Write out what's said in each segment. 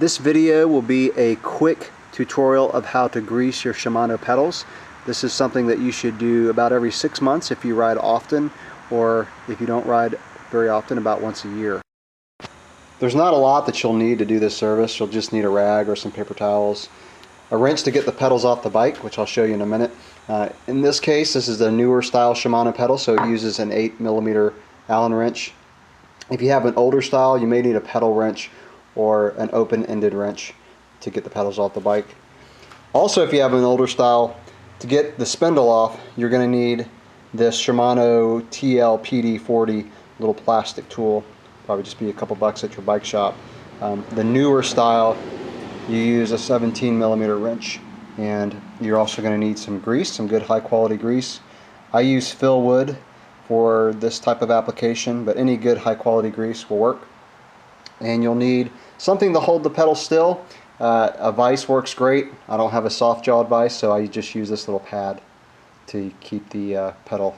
This video will be a quick tutorial of how to grease your Shimano pedals. This is something that you should do about every 6 months if you ride often, or if you don't ride very often, about once a year. There's not a lot that you'll need to do this service. You'll just need a rag or some paper towels, a wrench to get the pedals off the bike, which I'll show you in a minute. In this case, this is a newer style Shimano pedal, so it uses an 8mm Allen wrench. If you have an older style, you may need a pedal wrench or an open-ended wrench to get the pedals off the bike. Also, if you have an older style, to get the spindle off, you're going to need this Shimano TL-PD40 little plastic tool. Probably just be a couple bucks at your bike shop. The newer style, you use a 17mm wrench, and you're also going to need some grease, some good high quality grease. I use Fill Wood for this type of application, but any good high quality grease will work. And you'll need something to hold the pedal still. A vise works great. I don't have a soft jawed vise, so I just use this little pad to keep the pedal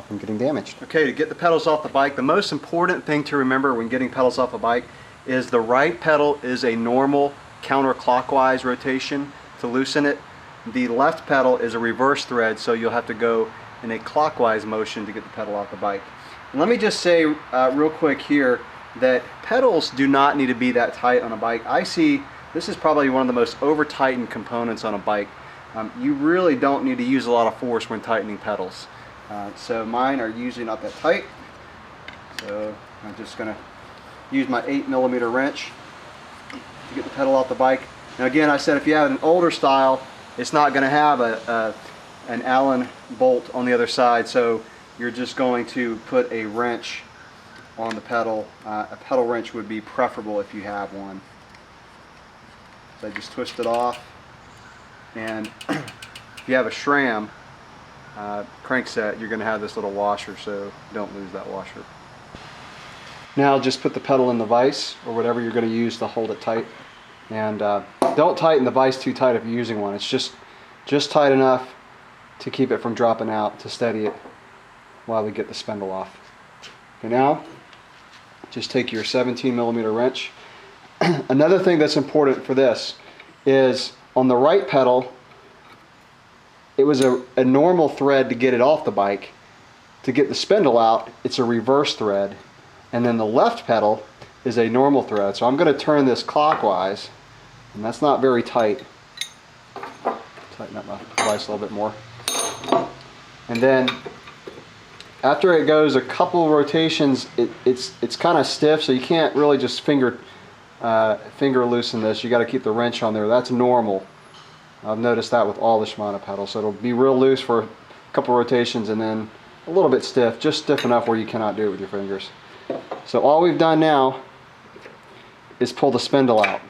from getting damaged. Okay, to get the pedals off the bike, the most important thing to remember when getting pedals off a bike is the right pedal is a normal counterclockwise rotation to loosen it. The left pedal is a reverse thread, so you'll have to go in a clockwise motion to get the pedal off the bike. And let me just say real quick here that pedals do not need to be that tight on a bike. I see this is probably one of the most over-tightened components on a bike. You really don't need to use a lot of force when tightening pedals. So mine are usually not that tight. So I'm just going to use my 8mm wrench to get the pedal off the bike. Now again, I said if you have an older style, it's not going to have an Allen bolt on the other side, so you're just going to put a wrench on the pedal. A pedal wrench would be preferable if you have one. So I just twist it off, and if you have a SRAM crankset, you're going to have this little washer, so don't lose that washer. Now just put the pedal in the vise or whatever you're going to use to hold it tight, and don't tighten the vise too tight if you're using one. It's just tight enough to keep it from dropping out, to steady it while we get the spindle off. Okay, now just take your 17mm wrench. Another thing that's important for this is on the right pedal, it was a normal thread to get it off the bike. To get the spindle out, it's a reverse thread. And then the left pedal is a normal thread. So I'm going to turn this clockwise, and that's not very tight. Tighten up my device a little bit more. And then after it goes a couple rotations, it's kind of stiff, so you can't really just finger loosen this. You got to keep the wrench on there. That's normal. I've noticed that with all the Shimano pedals. So it'll be real loose for a couple rotations and then a little bit stiff, just stiff enough where you cannot do it with your fingers. So all we've done now is pull the spindle out.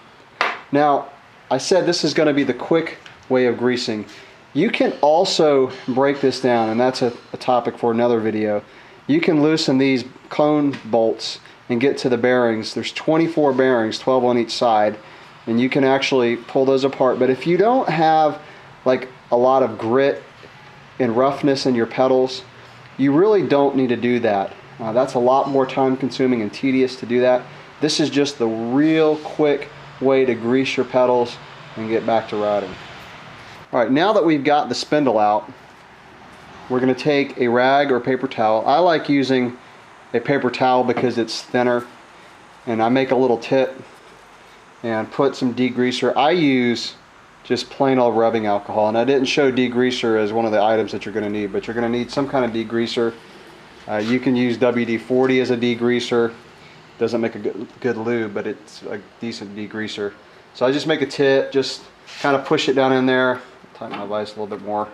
Now, I said this is going to be the quick way of greasing. You can also break this down, and that's a topic for another video. You can loosen these cone bolts and get to the bearings. There's 24 bearings, 12 on each side, and you can actually pull those apart. But if you don't have like a lot of grit and roughness in your pedals, you really don't need to do that. That's a lot more time consuming and tedious to do that. This is just the real quick way to grease your pedals and get back to riding. Alright, now that we've got the spindle out, we're going to take a rag or paper towel. I like using a paper towel because it's thinner, and I make a little tip and put some degreaser. I use just plain old rubbing alcohol, and I didn't show degreaser as one of the items that you're going to need, but you're going to need some kind of degreaser. You can use WD-40 as a degreaser. Doesn't make a good lube, but it's a decent degreaser. So I just make a tip, just kind of push it down in there, tighten my vise a little bit more.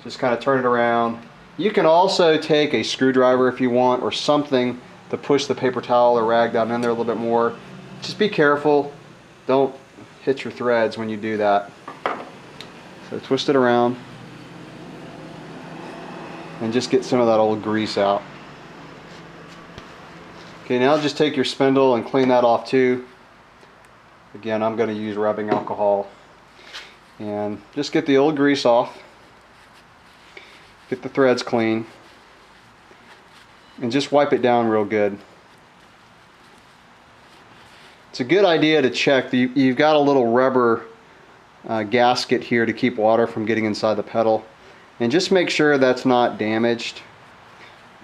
Just kind of turn it around. You can also take a screwdriver if you want, or something to push the paper towel or rag down in there a little bit more. Just be careful. Don't hit your threads when you do that. So twist it around and just get some of that old grease out. Okay, now just take your spindle and clean that off too. Again, I'm going to use rubbing alcohol. And just get the old grease off. Get the threads clean. And just wipe it down real good. it's a good idea to check. You've got a little rubber gasket here to keep water from getting inside the pedal, and just make sure that's not damaged.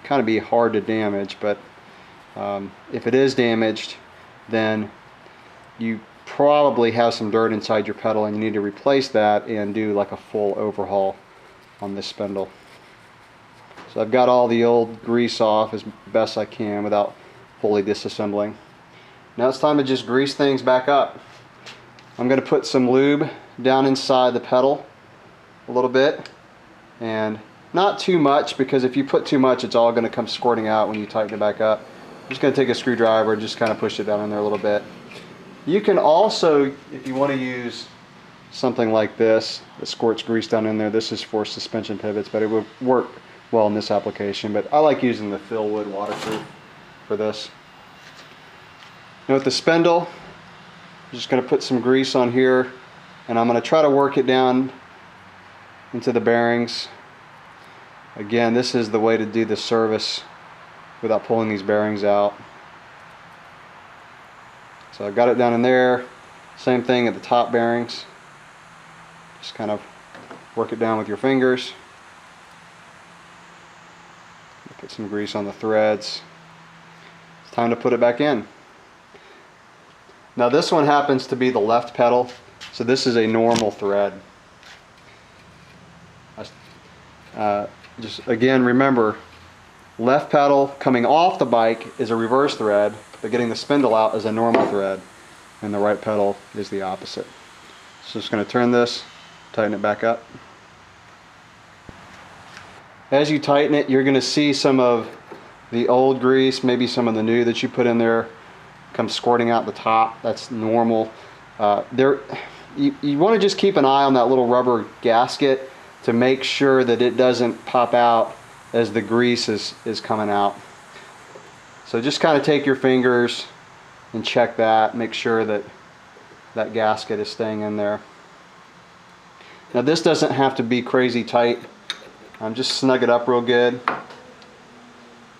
Kind of be hard to damage, but if it is damaged, then you probably have some dirt inside your pedal and you need to replace that and do like a full overhaul on this spindle. So I've got all the old grease off as best I can without fully disassembling. Now it's time to just grease things back up. I'm going to put some lube down inside the pedal a little bit, and not too much, because if you put too much it's all going to come squirting out when you tighten it back up. I'm just going to take a screwdriver and just kind of push it down in there a little bit. You can also, if you want to use something like this that squirts grease down in there, this is for suspension pivots, but it would work well in this application. But I like using the Philwood waterproof for this. Now with the spindle, I'm just going to put some grease on here, and I'm going to try to work it down into the bearings. Again, this is the way to do the service without pulling these bearings out. So I've got it down in there. Same thing at the top bearings. Just kind of work it down with your fingers. Put some grease on the threads. It's time to put it back in. Now this one happens to be the left pedal, so this is a normal thread. Just again, remember, left pedal coming off the bike is a reverse thread, but getting the spindle out is a normal thread, and the right pedal is the opposite. So just going to turn this, tighten it back up. As you tighten it, you're going to see some of the old grease, maybe some of the new that you put in there, come squirting out the top. That's normal. You want to just keep an eye on that little rubber gasket to make sure that it doesn't pop out as the grease is coming out. So just kind of take your fingers and check that, make sure that that gasket is staying in there. Now this doesn't have to be crazy tight. Just snug it up real good.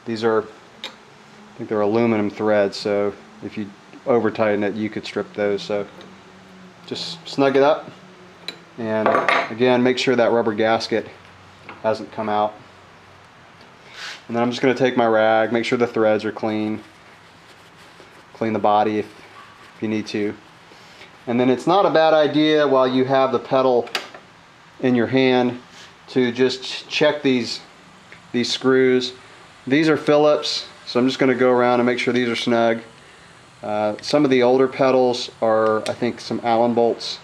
These are, I think they're aluminum threads, so if you over tighten it you could strip those. So just snug it up, and again make sure that rubber gasket hasn't come out. And then I'm just going to take my rag, make sure the threads are clean, clean the body if you need to. And then it's not a bad idea while you have the pedal in your hand to just check these screws. These are Phillips, so I'm just going to go around and make sure these are snug. Some of the older pedals are, I think, some Allen bolts,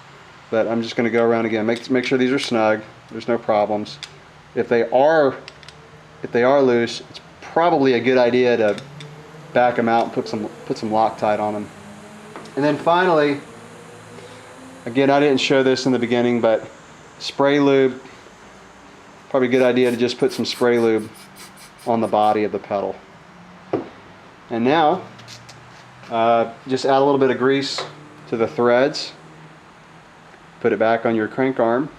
but I'm just going to go around again, make sure these are snug. There's no problems. If they are loose, it's probably a good idea to back them out and put some Loctite on them. And then finally, again, I didn't show this in the beginning, but spray lube. Probably a good idea to just put some spray lube on the body of the pedal. And now, just add a little bit of grease to the threads. Put it back on your crank arm,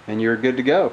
and you're good to go.